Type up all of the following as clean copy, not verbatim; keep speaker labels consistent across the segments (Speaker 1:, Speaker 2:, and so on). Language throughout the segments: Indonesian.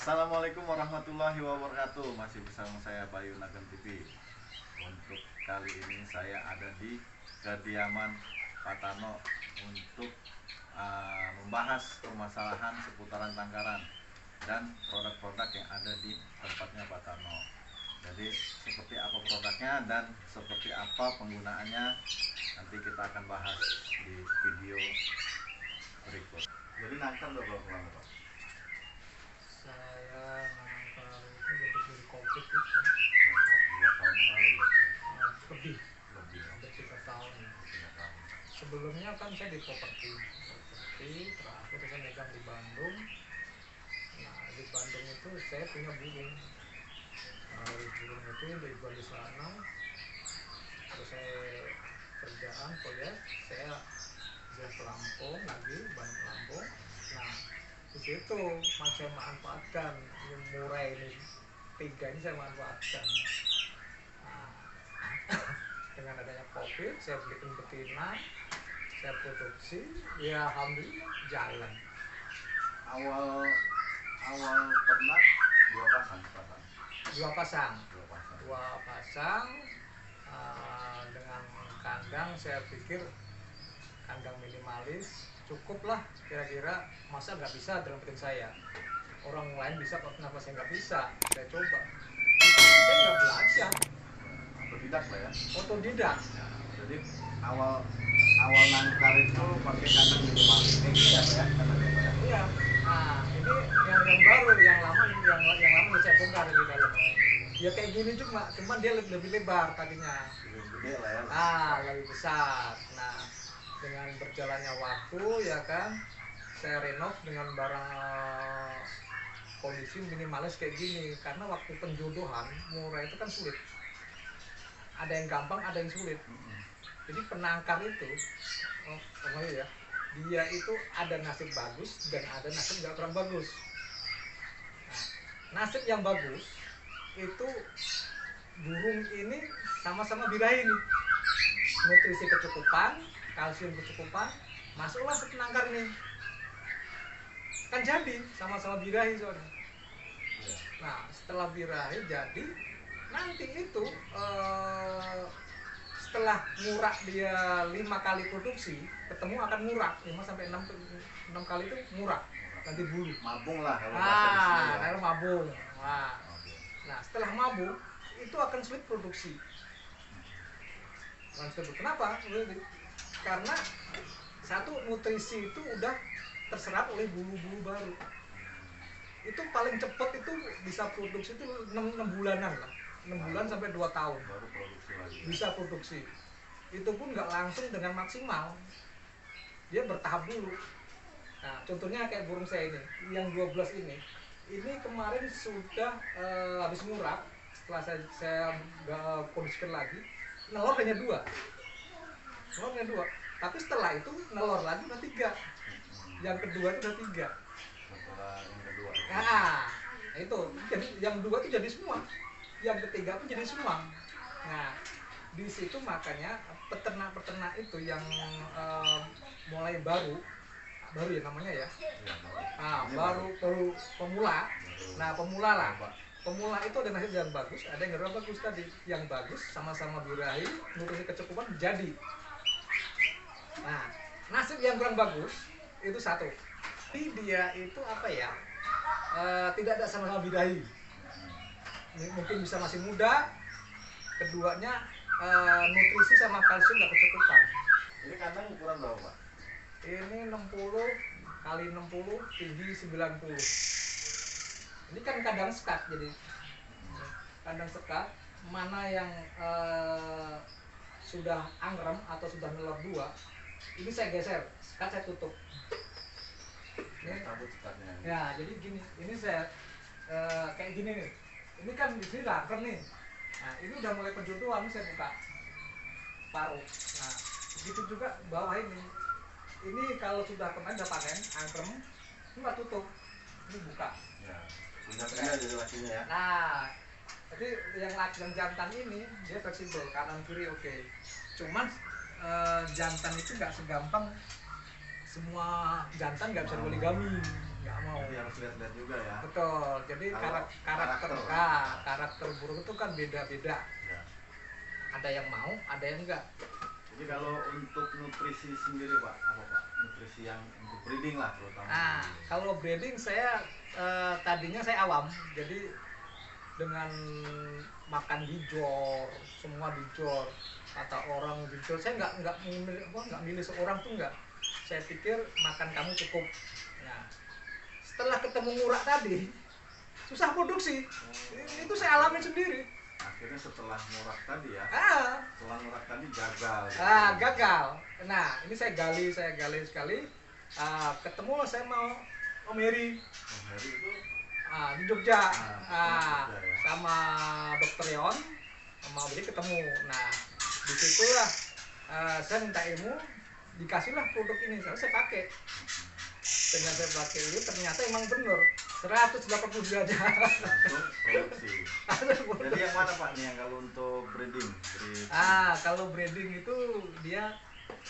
Speaker 1: Assalamualaikum warahmatullahi wabarakatuh. Masih bersama saya Bayu Nagem TV. Untuk kali ini saya ada di kediaman Pak Tarno untuk membahas permasalahan seputaran Tangkaran dan produk-produk yang ada di tempatnya Pak Tarno. Jadi seperti apa produknya dan seperti apa penggunaannya nanti kita akan bahas di video berikut. Jadi nangkar udah berapa lama Pak?
Speaker 2: Saya nangkar itu dari COVID itu
Speaker 1: 2 tahun yang lalu
Speaker 2: lebih
Speaker 1: lebih
Speaker 2: hampir 3 tahun.
Speaker 1: 3 tahun.
Speaker 2: Sebelumnya kan saya di properti terakhir saya megang di Bandung. Nah di Bandung itu saya punya burung. Nah, dari burung itu dijual di sana. Terus saya kerjaan kuliah, saya ke Lampung lagi, Bandung Lampung. Nah di situ saya manfaatkan ini murai ini tiga ini saya manfaatkan. Nah, dengan adanya COVID saya bikin betina, saya produksi, ya alhamdulillah jalan.
Speaker 1: Awal ternak dua pasang
Speaker 2: Dua pasang,
Speaker 1: dua pasang
Speaker 2: dua pasang dengan kandang saya pikir kandang minimalis cukuplah, kira-kira masa nggak bisa dalam penting saya, orang lain bisa kok, kenapa saya nggak bisa? Saya coba, saya nggak belajar,
Speaker 1: otodidak lah ya.
Speaker 2: otodidak.
Speaker 1: Jadi awal nangkar itu pakai kandang minimalis kayak gini ya Pak ya, kandangnya Pak ya.
Speaker 2: Iya. Nah ini yang baru, yang lama yang saya bongkar di dalam. Ya kayak gini cuman dia lebih lebar kakinya.
Speaker 1: Lebih gede lah ya.
Speaker 2: Lebih besar. Nah dengan berjalannya waktu ya kan, saya renov dengan barang kondisi minimalis kayak gini, karena waktu penjodohan murah itu kan sulit, ada yang gampang ada yang sulit. Jadi penangkar itu ya, dia itu ada nasib bagus dan ada nasib nggak kurang bagus. Nah, nasib yang bagus itu burung ini sama-sama birahi nih, nutrisi kecukupan, kalsium kecukupan, masuklah ke penangkar nih, kan jadi sama-sama birahi soalnya. Nah setelah birahi jadi nanti itu setelah ngurak dia 5 kali produksi, ketemu akan ngurak 5 sampai 6 kali itu ngurak nanti bulu.
Speaker 1: Mabung lah kalau bahasa di sini ya.
Speaker 2: Kalau mabung. Nah setelah mabung itu akan sulit produksi. Kenapa? Karena satu, nutrisi itu udah terserap oleh bulu-bulu baru. Itu paling cepat itu bisa produksi itu 6 bulanan lah, 6 bulan sampai 2 tahun
Speaker 1: Baru produksi lagi.
Speaker 2: bisa produksi. Itu pun nggak langsung dengan maksimal, dia bertahap dulu. Nah contohnya kayak burung saya ini yang 12 ini kemarin sudah habis ngurak. Setelah saya kondisikan lagi, nelor hanya 2, tapi setelah itu nelor lagi udah 3, yang kedua itu udah 3.
Speaker 1: Setelah yang kedua
Speaker 2: Itu jadi yang 2 itu jadi semua, yang ketiga pun jadi semua. Nah di situ makanya peternak itu yang mulai baru ya namanya ya, baru pemula. Nah pemula itu ada nasib yang bagus, ada yang kurang bagus. Tadi yang bagus sama-sama birahi, nutrisi kecukupan jadi. Nah nasib yang kurang bagus itu satu, dia itu apa ya, tidak ada sama-sama birahi, mungkin bisa masih muda. Keduanya nutrisi sama kalsium nggak kecukupan.
Speaker 1: Ini kandang ukuran berapa Pak?
Speaker 2: Ini 60 kali 60, tinggi 90. Ini kan kandang sekat, jadi kandang sekat mana yang sudah angrem atau sudah nelor 2, ini saya geser, sekat saya tutup. Ini
Speaker 1: cabut sekatnya.
Speaker 2: Ya jadi gini, ini saya kayak gini nih, ini kan di sini raker nih. Nah ini udah mulai penjodohan, saya buka paruh. Nah begitu juga bawah ini kalau sudah kemarin udah panen angkrem, ini nggak tutup, ini buka
Speaker 1: Ya, pindah jadi lakinya ya.
Speaker 2: Nah jadi yang jantan ini dia fleksibel kanan kiri oke. Cuman jantan itu nggak segampang, semua jantan nggak bisa poligami. nggak mau.
Speaker 1: Jadi harus lihat-lihat juga ya.
Speaker 2: Betul, jadi
Speaker 1: Kalau
Speaker 2: karakter burung itu kan beda-beda,
Speaker 1: Ya.
Speaker 2: ada yang mau, ada yang enggak.
Speaker 1: Jadi kalau untuk nutrisi sendiri Pak, apa Pak? Nutrisi yang untuk breeding lah terutama.
Speaker 2: Nah, kalau breeding saya tadinya saya awam, jadi dengan makan dijor, semua dijor, kata orang dijor, saya nggak milih seorang tuh nggak. Saya pikir makan kamu cukup. Nah, setelah ketemu ngurak tadi, susah produksi. Itu saya alamin sendiri.
Speaker 1: Akhirnya setelah ngurak tadi ya,
Speaker 2: Ah,
Speaker 1: setelah ngurak tadi gagal.
Speaker 2: gagal. Nah, ini saya gali sekali. Ketemu saya mau Om Heri
Speaker 1: Oh, hari itu
Speaker 2: di Jogja,
Speaker 1: Jogja ya.
Speaker 2: sama Dokter Yon, sama Om Heri ketemu. Nah, disitulah saya minta ilmu, dikasihlah produk ini, saya pakai. Dengan saya pakai ini ternyata emang bener 180 derajat.
Speaker 1: langsung produksi. Jadi yang mana Pak nih yang kalau untuk breeding?
Speaker 2: Kalau breeding itu dia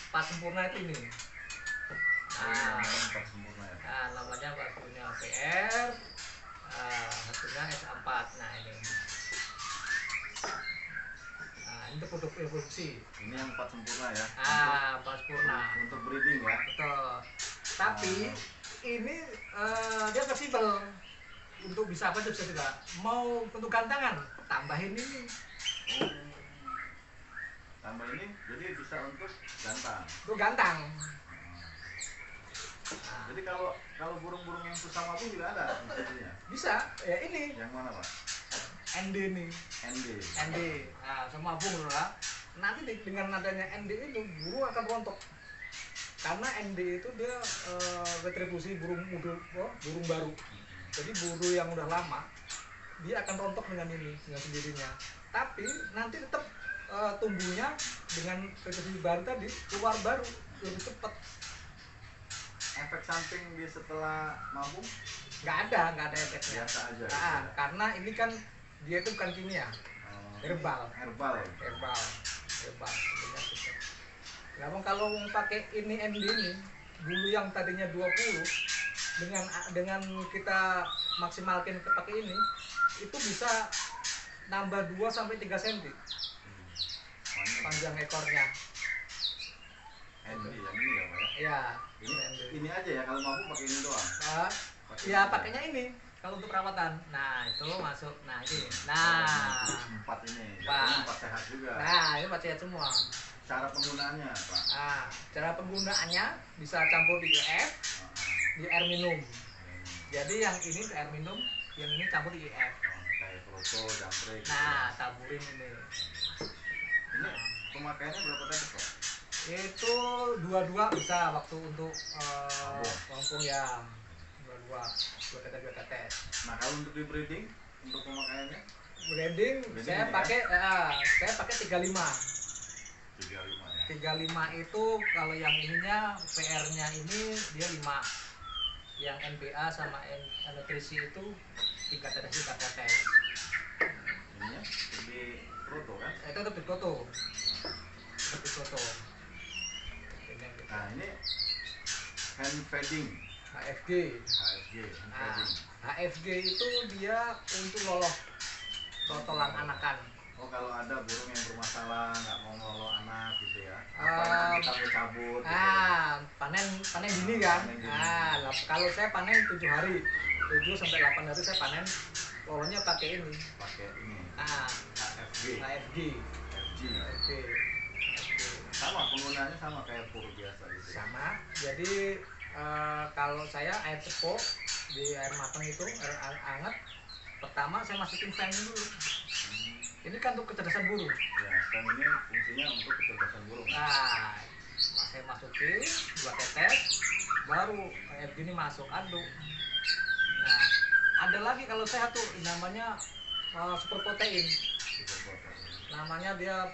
Speaker 2: pas sempurna itu ini.
Speaker 1: Empat sempurna ya.
Speaker 2: Namanya satunya PR, satunya SA4. Nah ini. Ini produk evolusi.
Speaker 1: Ini yang empat sempurna ya.
Speaker 2: Pas sempurna.
Speaker 1: Untuk breeding ya.
Speaker 2: Betul. Tapi ini dia fleksibel. Untuk bisa apa bisa tidak. Mau untuk gantangan, tambahin ini.
Speaker 1: Oh. Tambah ini jadi bisa untuk gantang.
Speaker 2: Untuk gantang.
Speaker 1: Jadi kalau burung-burung yang susah mati juga ada nutrisinya.
Speaker 2: Bisa. Ya ini.
Speaker 1: Yang mana Pak?
Speaker 2: ND nih.
Speaker 1: ND.
Speaker 2: Sama burung lah. Nanti dengan adanya ND itu burung akan rontok. Karena ND itu dia retribusi burung baru. Jadi burung yang udah lama dia akan rontok dengan ini, dengan sendirinya. Tapi nanti tetap tumbuhnya dengan retribusi baru tadi keluar baru lebih cepat.
Speaker 1: Efek samping di setelah mabung
Speaker 2: Nggak ada efeknya.
Speaker 1: biasa aja. Gitu
Speaker 2: Nah,
Speaker 1: ya?
Speaker 2: karena ini kan dia itu bukan kimia, herbal.
Speaker 1: Herbal.
Speaker 2: Sebenarnya gitu. Namun kalau mau pakai ini ND ini, dulu yang tadinya 20 dengan kita maksimalkan pakai ini, itu bisa nambah 2 sampai 3 cm panjang ekornya.
Speaker 1: ND yang ini ya Pak ya.
Speaker 2: Iya.
Speaker 1: Ini aja ya kalau mabung pakai ini doang.
Speaker 2: Ya pakainya ini kalau untuk perawatan. Nah, itu masuk. Nah, ini. Nah,
Speaker 1: Empat ini.
Speaker 2: Pak.
Speaker 1: Jatuhnya empat sehat juga.
Speaker 2: Nah, ini pakai semua.
Speaker 1: Cara penggunaannya Pak.
Speaker 2: Cara penggunaannya bisa campur di IF, di air minum. Jadi yang ini ke air minum, yang ini campur di IF.
Speaker 1: Kayak kroso, jangkrik.
Speaker 2: Nah, taburin ini.
Speaker 1: Ini pemakaiannya berapa tetes Pak?
Speaker 2: Itu dua bisa waktu untuk langsung ya. Dua tetes.
Speaker 1: Nah kalau untuk di breeding, untuk pemakaiannya?
Speaker 2: Breeding saya pakai 35.
Speaker 1: 35 ya.
Speaker 2: 35 itu kalau yang ininya PR-nya ini dia 5. Yang NPA sama nutrisi itu 3 tetes.
Speaker 1: Ininya di proto kan?
Speaker 2: Itu lebih foto.
Speaker 1: Nah ini hand feeding.
Speaker 2: HFG.
Speaker 1: hand feeding.
Speaker 2: HFG itu dia untuk loloh totolan anakan.
Speaker 1: Oh kalau ada burung yang bermasalah nggak mau ngelolo anak gitu ya? Apa kita mau cabut? Gitu.
Speaker 2: Panen dini kan.
Speaker 1: Panen dini.
Speaker 2: Kalau saya panen 7 hari, 7 sampai 8 hari saya panen lolonya pakai ini.
Speaker 1: Pakai ini.
Speaker 2: HFG.
Speaker 1: Sama penggunaannya sama kayak pur biasa gitu.
Speaker 2: Sama. Jadi kalau saya air cepo di air matang itu air hangat, pertama saya masukin fan dulu. Ini kan untuk kecerdasan burung.
Speaker 1: Ya, fan ini fungsinya untuk kecerdasan burung.
Speaker 2: Saya masukin 2 tetes, baru air gini masuk aduk. Nah, ada lagi kalau saya tuh namanya super protein. Namanya dia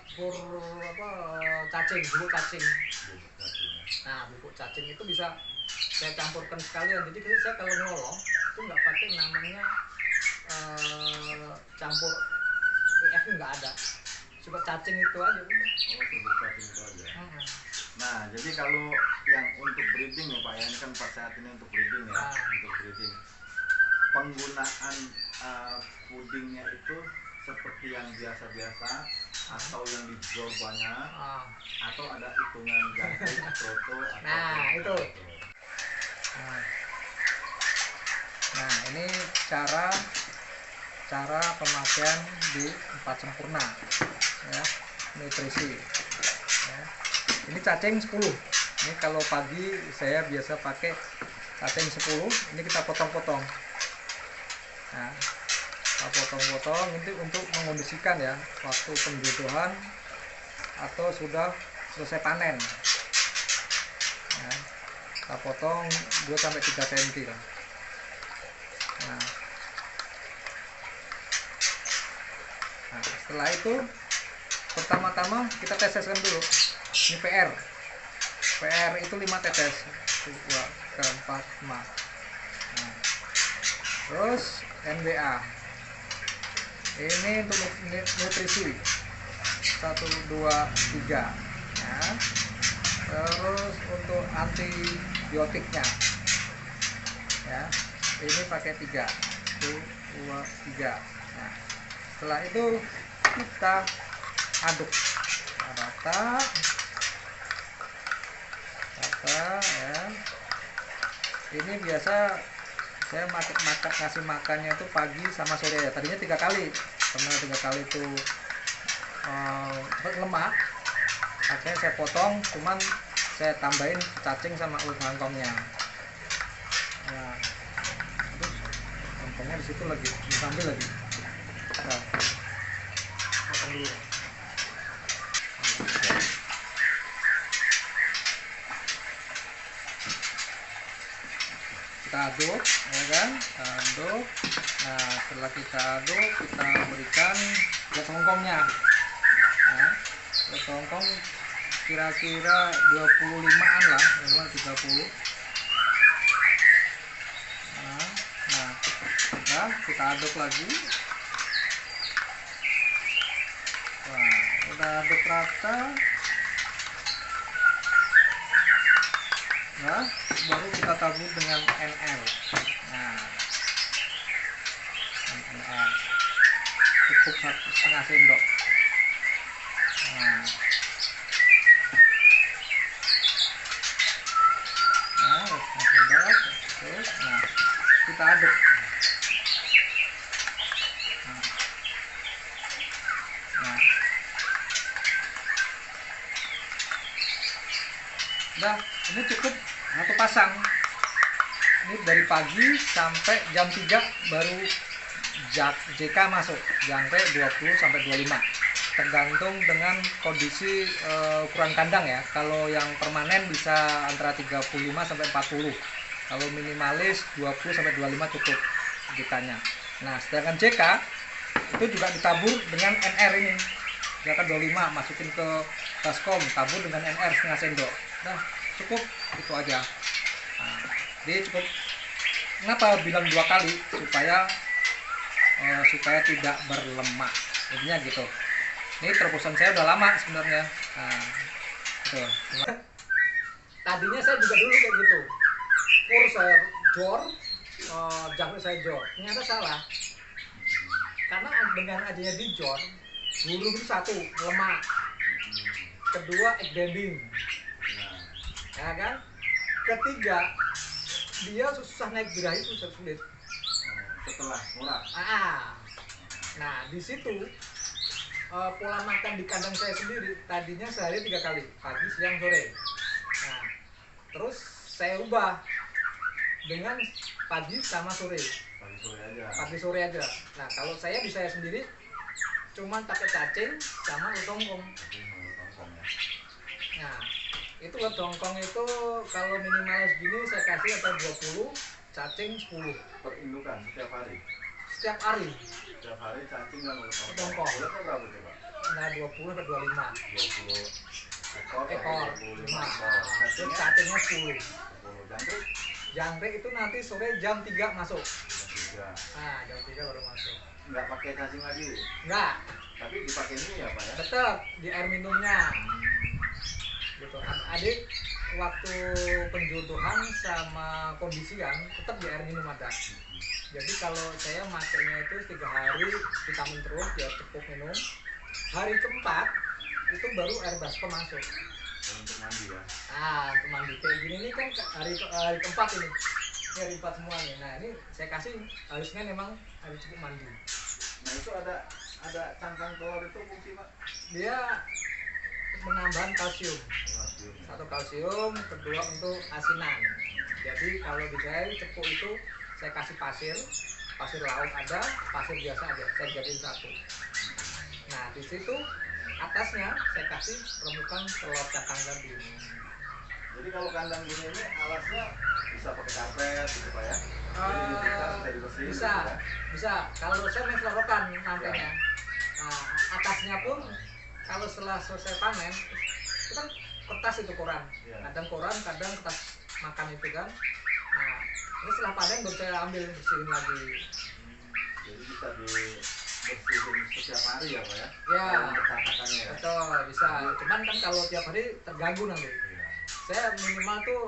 Speaker 2: cacing, bubuk cacing. Nah, bubuk cacing itu bisa saya campurkan sekalian. Jadi saya kalau ngeloloh itu nggak pakai namanya campur EF, nggak ada. Cuma cacing itu aja.
Speaker 1: Oh, bubuk cacing itu aja. Nah, jadi kalau yang untuk breeding ya Pak, ya, ini kan pas saat ini untuk breeding ya, untuk breeding. Penggunaan pudingnya itu seperti yang biasa-biasa atau yang dijual banyak, atau ada hitungan ganti proto atau
Speaker 2: Nah, itu. Nah, ini cara pemakaian di 4 sempurna ya, nutrisi ya. Ini cacing 10. Ini kalau pagi saya biasa pakai cacing 10. Ini kita potong-potong. Nah, kita potong-potong ini untuk mengondisikan ya waktu penjodohan atau sudah selesai panen. Nah, kita potong 2-3 cm lah. Nah, setelah itu pertama-tama kita teseskan dulu. Ini PR itu 5 tetes, 1, 2, 3, 4, 5. Nah, terus NBA ini untuk nutrisi 1, 2, 3 ya. Terus untuk antibiotiknya ya, ini pakai 3, 1, 2, 3. Nah, setelah itu kita aduk rata ya. Ini biasa saya ngasih makannya itu pagi sama sore ya. Tadinya 3 kali, karena 3 kali itu lemak. Akhirnya saya potong, cuman saya tambahin cacing sama ulut kangkongnya. Nah, terus kangkongnya di situ lagi diambil lagi. Nah, potong dulu. Kita aduk ya kan, aduk. Nah, setelah kita aduk, kita berikan ulat hongkongnya. Nah, ulat hongkong kira-kira 25-an lah, minimal 30. Nah, kita aduk lagi. Wah, udah aduk rata. Nah, baru kita tabur dengan NL. Nah, NL cukup 1,5 sendok. Nah, 1,5 sendok. Terus, nah, kita aduk. Nah, ini cukup 1 pasang. Ini dari pagi sampai jam 3 baru JK masuk, jangkrik 20-25, tergantung dengan kondisi ukuran kandang ya. Kalau yang permanen bisa antara 35-40, kalau minimalis 20-25 cukup JK-nya. Nah, sedangkan JK itu juga ditabur dengan NR ini, JK 25 masukin ke baskom, tabur dengan NR 1/2 sendok. Nah, cukup itu aja. Nah, jadi cukup. Kenapa bilang 2 kali? Supaya tidak berlemak, intinya gitu. Ini terobosan saya udah lama sebenarnya. Nah, gitu. Tadinya saya juga dulu kayak gitu, kur saya jor, jangkrik saya jor. Ternyata salah, karena dengan adanya dijor, burung itu 1 lemak, kedua egg bending ya kan, ketiga dia susah naik birahi, itu sulit
Speaker 1: setelah murah.
Speaker 2: Nah, di situ pola makan di kandang saya sendiri tadinya sehari 3 kali, pagi, siang, sore. Nah, terus saya ubah dengan pagi sama sore. Pagi sore aja. Nah, kalau saya di saya sendiri cuman pakai cacing sama ulat hongkong. Nah, itu ulat hongkong itu kalau minimal segini saya kasih atau 20, cacing 10
Speaker 1: per indukan setiap hari.
Speaker 2: Setiap hari
Speaker 1: Cacing dan ulat hongkong.
Speaker 2: Ulatnya
Speaker 1: berapa sih Pak?
Speaker 2: Nah, 20-25
Speaker 1: ekor. 25 ekor.
Speaker 2: Terus cacingnya 10. Jangkrik itu nanti sore jam 3 masuk. Nah, jam 3 baru masuk.
Speaker 1: Nggak pakai cacing lagi? Nggak. Tapi dipakai ini ya Pak ya?
Speaker 2: Tetap di air minumnya. gitu. Adik waktu penjodohan sama kondisian tetap di air minum ada. Jadi kalau saya makainya itu 3 hari vitamin terus ya, cukup minum. Hari keempat itu baru air baskom masuk.
Speaker 1: Untuk mandi ya.
Speaker 2: Untuk mandi kayak gini nih kan hari keempat ini. Ini hari keempat semua nih. Nah ini saya kasih harusnya memang harus cukup mandi.
Speaker 1: Nah itu ada cangkang telur itu fungsi Pak?
Speaker 2: Dia menambah kalsium. Satu kalsium, kedua untuk asinan. Jadi kalau di saya cepuk itu saya kasih pasir laut ada, pasir biasa aja, saya jadiin satu. Nah di situ atasnya saya kasih remukan telur cangkang tadi.
Speaker 1: Jadi kalau kandang gini ini alasnya bisa pakai karpet gitu Pak ya? Jadi bisa dibersihin
Speaker 2: Bisa,
Speaker 1: gitu ya?
Speaker 2: bisa. Kalau saya main selokan lantainya. Nah, atasnya pun kalau setelah selesai panen itu kan kertas itu koran.
Speaker 1: Ya.
Speaker 2: Kadang koran, kadang kertas makan itu kan. Nah, ini setelah panen baru saya ambil bersihin lagi.
Speaker 1: Jadi bisa dibersihin setiap hari ya Pak ya?
Speaker 2: Ya.
Speaker 1: Untuk catakannya ya?
Speaker 2: Betul, bisa. Cuman kan kalau tiap hari terganggu nanti.
Speaker 1: Iya.
Speaker 2: Saya minimal tuh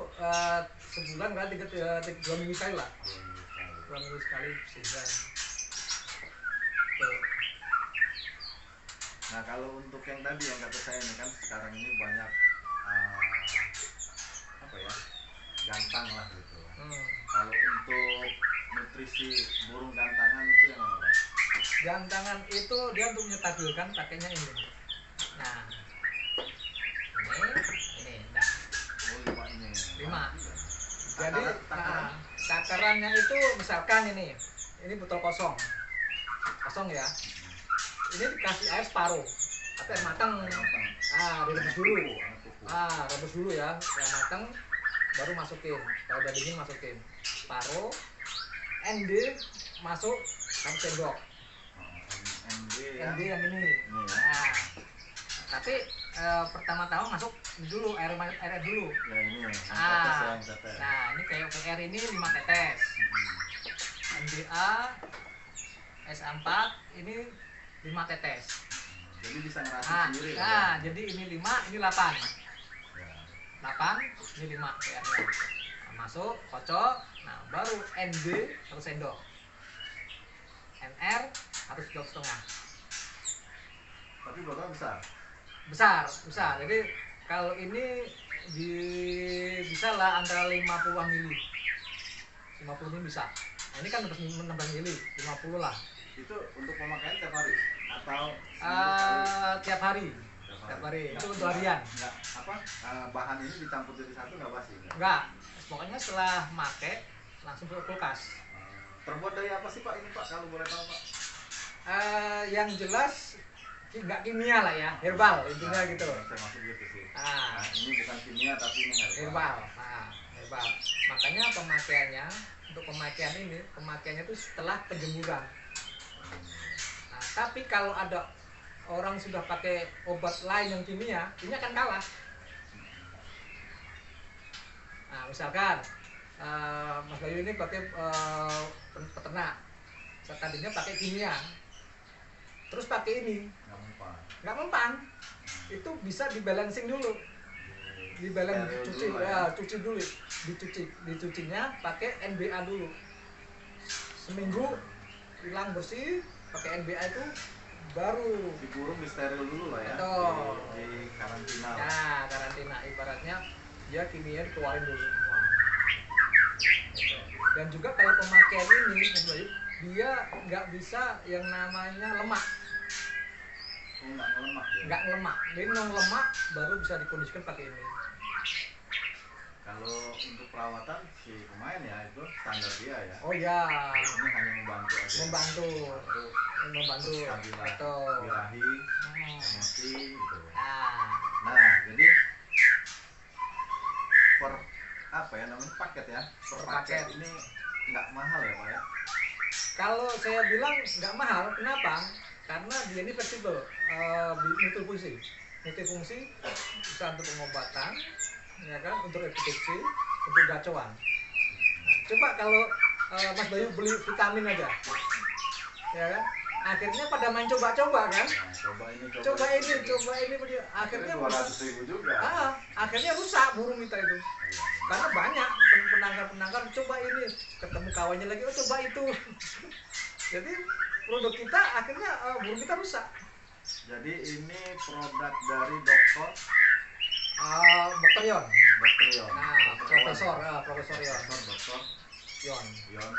Speaker 2: sebulan kan 2 minggu sekali lah. 2 minggu sekali sebulan. Tuh.
Speaker 1: Nah kalau untuk yang tadi yang kata saya ini kan sekarang ini banyak apa ya, gantang lah gitu. Kalau untuk nutrisi burung gantangan itu yang mana Pak?
Speaker 2: Gantangan itu dia untuk menyetabilkan pakainya ini. Nah, ini enggak.
Speaker 1: Oh 5 ini.
Speaker 2: 5. Jadi
Speaker 1: Takaran.
Speaker 2: takarannya itu misalkan ini botol kosong ya. Ini dikasih air separuh atau air matang. Direbus dulu. Rebus dulu ya, air matang baru masukin. Kalau udah dingin masukin separuh. ND masuk 1 sendok. ND yang ini. Nah, tapi pertama-tama masuk dulu air dulu.
Speaker 1: Ya ini yang tetes.
Speaker 2: Nah ini kayak PR ini 5 tetes. NDA SA4 ini 5 tetes.
Speaker 1: Jadi bisa ngerasa sendiri ya?
Speaker 2: Nah, jadi ini 5, ini 8.
Speaker 1: Ya.
Speaker 2: 8, ini 5 PR-nya. Nah, masuk, kocok. Nah, baru ND 1 sendok. NR 1 sendok setengah.
Speaker 1: Tapi botol besar?
Speaker 2: Besar. Jadi kalau ini bisa lah antara 50-an mili. 50 mili bisa. Nah, ini kan 16 mili, 50 lah.
Speaker 1: Itu untuk pemakaian tiap hari? Atau
Speaker 2: Tiap hari. Itu untuk harian.
Speaker 1: Enggak, bahan ini dicampur jadi satu nggak basi?
Speaker 2: Enggak. Pokoknya setelah make langsung ke kulkas.
Speaker 1: Terbuat dari apa sih Pak ini Pak, kalau boleh tahu Pak?
Speaker 2: Yang jelas nggak kimia lah ya, herbal intinya gitu.
Speaker 1: Saya maksud gitu sih. Ini bukan kimia tapi ini herbal.
Speaker 2: Herbal. Makanya pemakaiannya itu setelah penjemuran. Nah, tapi kalau ada orang sudah pakai obat lain yang kimia, ini akan kalah. Nah, misalkan Mas Bayu ini pakai peternak, tadinya pakai kimia, terus pakai ini, nggak mempan, itu bisa dibalancing dulu, cuci dulu, dicucinya pakai NBA dulu, seminggu hilang bersih, pakai NBA itu baru
Speaker 1: di burung di steril dulu lah ya, di karantina.
Speaker 2: Nah, karantina ibaratnya dia kimia dikeluarin dulu semua. Dan juga kalau pemakaian ini dia nggak bisa yang namanya lemak. Nggak ngelemak. Jadi yang lemak baru bisa dikondisikan pakai ini.
Speaker 1: Kalau untuk perawatan si pemain ya itu standar dia ya.
Speaker 2: Oh ya.
Speaker 1: Ini hanya membantu aja.
Speaker 2: Membantu.
Speaker 1: Betul. Birahi, emosi gitu. Nah, jadi namanya paket ya. Per paket ini nggak mahal ya Pak ya?
Speaker 2: Kalau saya bilang nggak mahal, kenapa? Karena dia ini fleksibel, multifungsi, bisa untuk pengobatan, ya kan, untuk reproduksi, untuk gacoan. Coba kalau Mas Bayu beli vitamin aja, ya kan, akhirnya pada main coba-coba kan,
Speaker 1: Nah, coba ini
Speaker 2: akhirnya
Speaker 1: 200.000 juga.
Speaker 2: akhirnya rusak burung kita itu, karena banyak penangkar coba ini, ketemu kawannya lagi, oh coba itu. Jadi produk kita akhirnya burung kita rusak.
Speaker 1: Jadi ini produk dari dokter
Speaker 2: Dr. Yon.
Speaker 1: Dokter Yon.
Speaker 2: Nah, Profesor Yon.
Speaker 1: Dokter
Speaker 2: Yon.
Speaker 1: Yon.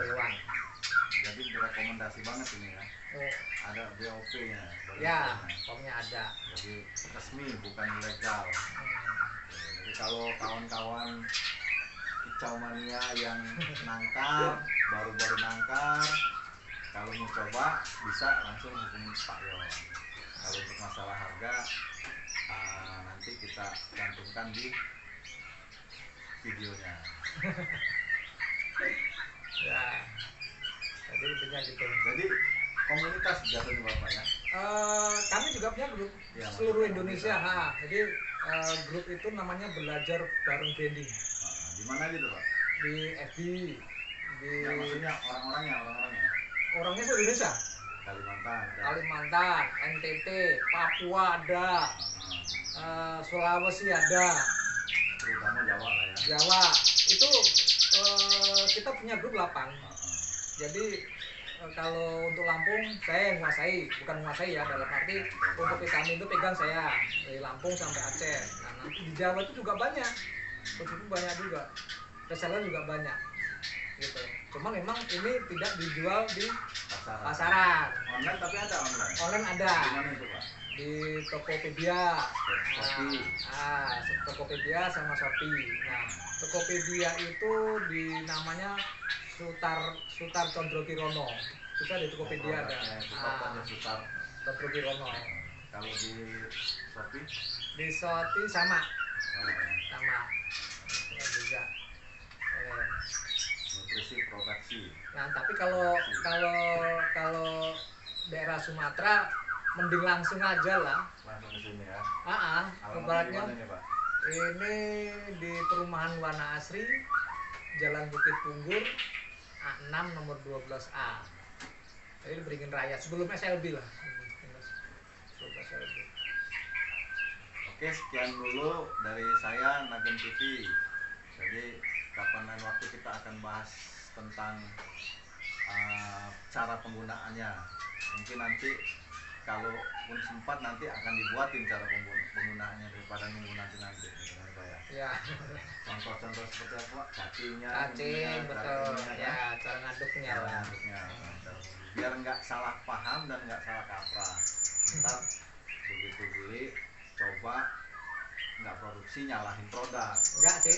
Speaker 2: Beriwan.
Speaker 1: Jadi direkomendasi banget ini ya.
Speaker 2: Oh,
Speaker 1: Ada BOP-nya.
Speaker 2: ya, pokoknya ada.
Speaker 1: Jadi resmi bukan ilegal. Jadi kalau kawan-kawan kicau mania yang nangkar, baru-baru nangkar, kalau mau coba bisa langsung hubungi Pak Yon. Kalau untuk masalah harga nanti kita cantumkan di videonya.
Speaker 2: Ya. Jadi intinya gitu.
Speaker 1: Jadi komunitas jatuhnya Bapak ya.
Speaker 2: Kami juga punya grup
Speaker 1: Ya,
Speaker 2: seluruh
Speaker 1: maksudnya
Speaker 2: Indonesia.
Speaker 1: komunitas.
Speaker 2: Jadi grup itu namanya Belajar Bareng Branding
Speaker 1: Di mana gitu Pak?
Speaker 2: di FB, di
Speaker 1: Ya, maksudnya orang-orangnya.
Speaker 2: orangnya seluruh Indonesia.
Speaker 1: Kalimantan ada.
Speaker 2: Kalimantan, NTT, Papua ada, Sulawesi ada,
Speaker 1: Terutama Jawa lah ya.
Speaker 2: Jawa. Itu kita punya grup 8. Jadi kalau untuk Lampung saya yang menguasai ya, dalam arti untuk vitamin itu pegang saya dari Lampung sampai Aceh. Nah, nanti di Jawa itu juga banyak, itu banyak juga, reseller juga banyak gitu. Cuma memang ini tidak dijual di pasaran.
Speaker 1: Online tapi ada online.
Speaker 2: Online ada
Speaker 1: Di mana itu Pak?
Speaker 2: di Tokopedia,
Speaker 1: Shopee.
Speaker 2: Tokopedia sama Shopee. Nah, Tokopedia itu di namanya Sutar Condro Kirono. Itu di Tokopedia ada.
Speaker 1: Sutar.
Speaker 2: Condro Kirono.
Speaker 1: Kalau di Shopee
Speaker 2: Di Shopee sama
Speaker 1: oh,
Speaker 2: ya juga.
Speaker 1: nutrisi produksi.
Speaker 2: Nah, tapi kalau daerah Sumatera mending langsung aja lah.
Speaker 1: Langsung ke sini ya.
Speaker 2: Ibaratnya
Speaker 1: Alamatnya di mana nih Pak?
Speaker 2: ini di perumahan Wana Asri, Jalan Bukit Punggur, A6 nomor 12A. Jadi di Beringin Raya, sebelum SLB lah. Sebelum SLB.
Speaker 1: Oke, sekian dulu dari saya Nagen TV. Jadi kapan lain waktu kita akan bahas tentang cara penggunaannya. Mungkin nanti kalau pun sempat nanti akan dibuatin cara penggunaannya daripada nunggu nanti gitu ya.
Speaker 2: Ya,
Speaker 1: Contoh-contoh seperti apa? Cacing,
Speaker 2: betul. Ya, cara ngaduknya lah.
Speaker 1: Biar nggak salah paham dan nggak salah kaprah. Ntar begitu beli, coba nggak produksi nyalahin produk.
Speaker 2: Enggak sih,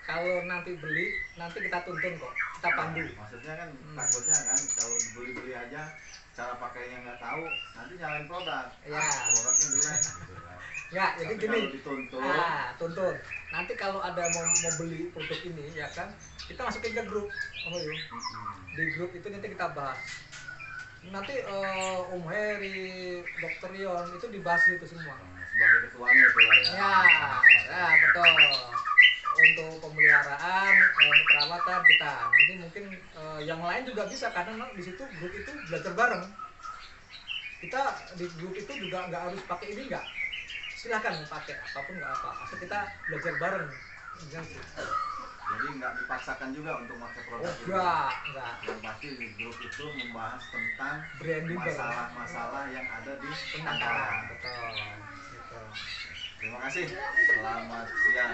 Speaker 2: kalau nanti beli, nanti kita tuntun kok, kita pandu.
Speaker 1: Maksudnya kan takutnya kan kalau beli-beli aja cara pakainya nggak tahu, nanti nyalain produk.
Speaker 2: Ya.
Speaker 1: Produknya jelek. Gitu kan.
Speaker 2: Ya, jadi
Speaker 1: Tapi
Speaker 2: gini.
Speaker 1: kalau dituntun,
Speaker 2: Tuntun. Nanti kalau ada mau beli produk ini, ya kan, kita masukin ke grup. Di grup itu nanti kita bahas. Nanti Om Heri, Dr. Yon itu dibahas itu semua.
Speaker 1: sebagai ketuanya itu lah ya.
Speaker 2: Ya, betul. Untuk pemeliharaan, untuk perawatan kita. Nanti mungkin yang lain juga bisa, karena di situ grup itu belajar bareng. Kita di grup itu juga nggak harus pakai ini, nggak. Silakan pakai apapun, nggak apa. Asal kita belajar bareng.
Speaker 1: Jadi nggak dipaksakan juga untuk pakai produk itu.
Speaker 2: Enggak.
Speaker 1: Yang pasti di grup itu membahas tentang
Speaker 2: Branding
Speaker 1: masalah-masalah yang ada di
Speaker 2: penangkaran. Betul. Gitu.
Speaker 1: Terima kasih. Selamat siang.